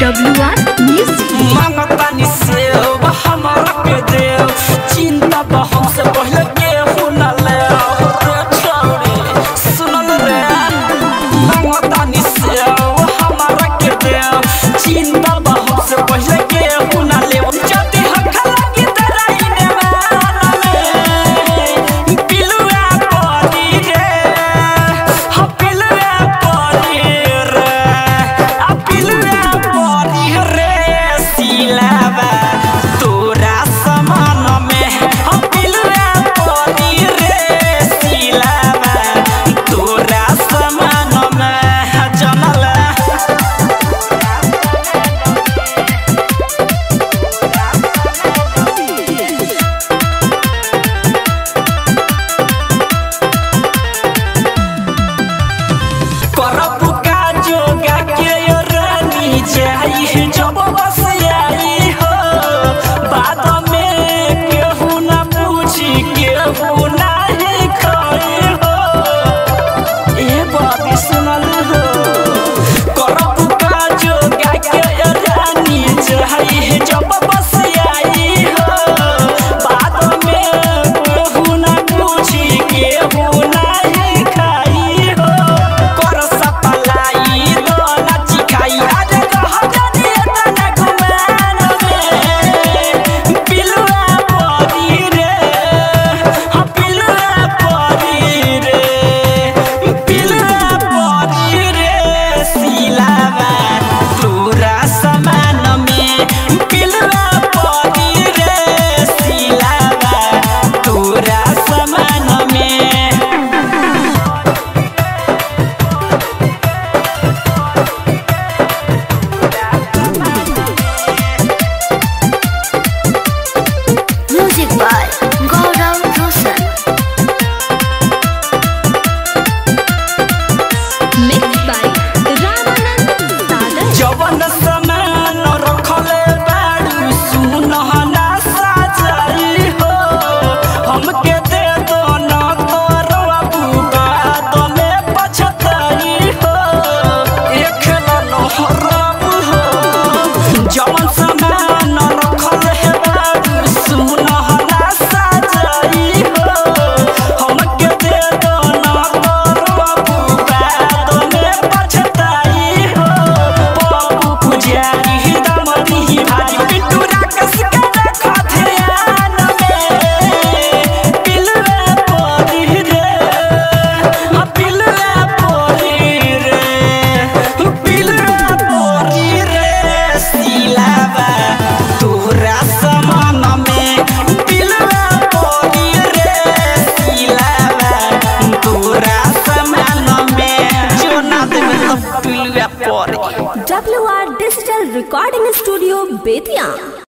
WR Music मांगतानी से हमरा के देव चिंता बहु से पहले के हुना ले छोड़ी सुनल रे मांगतानी से हमरा के देव चिंता बहु से पहले के हुना ले जति हखा लगी तराइने वाला में पिलुआ पड़ी रे ह पिलुआ पड़ी रे आ पिलुआ पड़ी रे सिलावा तोरा समान में ह पिलुआ पड़ी रे सिलावा तोरा समान में जनल करब का जोगा के रानी जाई जब बस आई हो बाद में केहू ना पूछी केहू नहीं खाई हो ए बाबी सुनल हो करब का जोगा के रानी जाई जब बस आई हो बाद में केहू ना पूछी केहू नहीं खाई हो कर सपलाई दो नाची खाई आज रह जानी तना गुमान में पिलुआ पड़ी रे ह पिलुआ पड़ी रे पिलुआ पड़ी रे सिलावा तोरा समान में पिलुआ पड़ी रे सिलावा तोरा समान में Music by Gaurav Roshan Mixed by Ramanand Sagar जवन समान रखले बाड़ू सुनहना साजाई हो हमके दे दो न तोरो बात में पछताई हो एक लन हरब हो जवन समान रखले बाड़ू सुनहना साजाई हो हमके दे दो न तोरो बात में पछताई हो बाबू पुजारी दमनी भाई पिट्टू राकस के रखा ध्यान में पिलुआ पड़ी रे आ पिलुआ पड़ी रे पिलुआ पड़ी रे सिलावा तोरा समान में पिलुआ पड़ी रे सिलावा तोरा समान में जो ना देवे तो पिलुआ पड़ी WR Digital Recording Studio Bethian